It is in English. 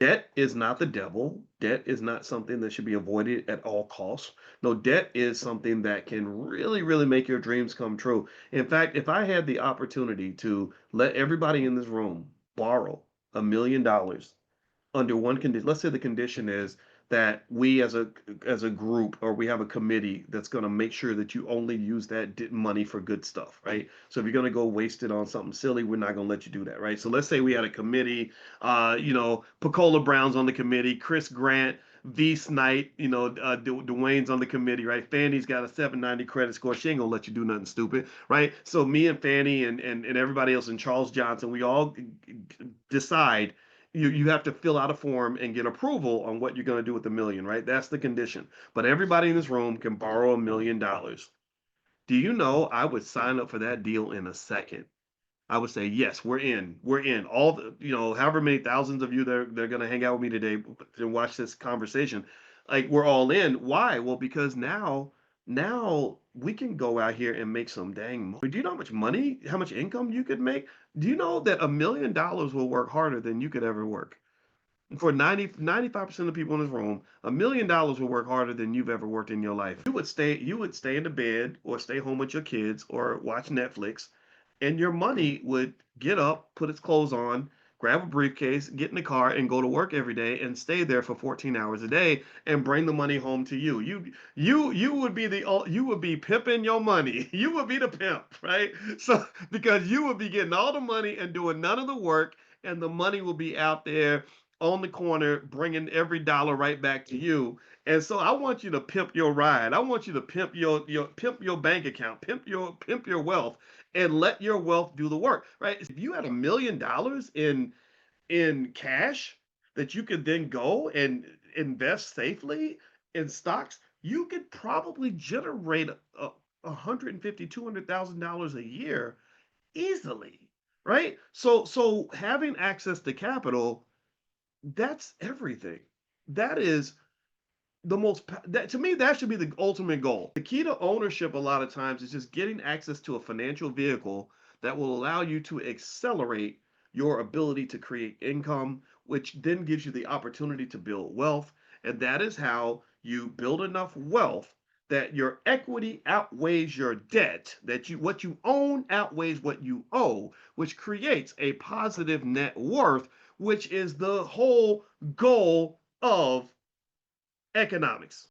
Debt is not the devil. Debt is not something that should be avoided at all costs. No, debt is something that can really, really make your dreams come true. In fact, if I had the opportunity to let everybody in this room borrow $1 million under one condition. Let's say the condition is that we as a group, or we have a committee that's going to make sure that you only use that money for good stuff, right? So if you're going to go waste it on something silly, we're not going to let you do that, right? So let's say we had a committee, Pacola Brown's on the committee, Chris Grant, V Snight, Dwayne's on the committee, right? Fanny's got a 790 credit score. She ain't gonna let you do nothing stupid, right? So me and Fanny and everybody else and Charles Johnson, we all decide you have to fill out a form and get approval on what you're going to do with the million, right? That's the condition. But everybody in this room can borrow $1 million. Do you know I would sign up for that deal in a second? I would say, yes, we're in. We're in. All the, however many thousands of you they're going to hang out with me today to watch this conversation. Like, we're all in. Why? Well, because now we can go out here and make some dang money. Do you know how much income you could make? Do you know that $1 million will work harder than you could ever work? For 95% of the people in this room, $1 million will work harder than you've ever worked in your life. You would stay in the bed or stay home with your kids or watch Netflix, and your money would get up, put its clothes on, grab a briefcase, get in the car, and go to work every day and stay there for 14 hours a day and bring the money home to you. You would be pimping your money. You would be the pimp, right? So because you would be getting all the money and doing none of the work, and the money will be out there on the corner bringing every dollar right back to you. And so I want you to pimp your ride. I want you to pimp your bank account, pimp your wealth, and let your wealth do the work, right? If you had $1 million in cash that you could then go and invest safely in stocks, you could probably generate 150, $200,000 a year easily, right? So having access to capital, that's everything. That is that, to me, that should be the ultimate goal. The key to ownership a lot of times is just getting access to a financial vehicle that will allow you to accelerate your ability to create income, which then gives you the opportunity to build wealth. And that is how you build enough wealth that your equity outweighs your debt, that what you own outweighs what you owe, which creates a positive net worth, which is the whole goal of economics.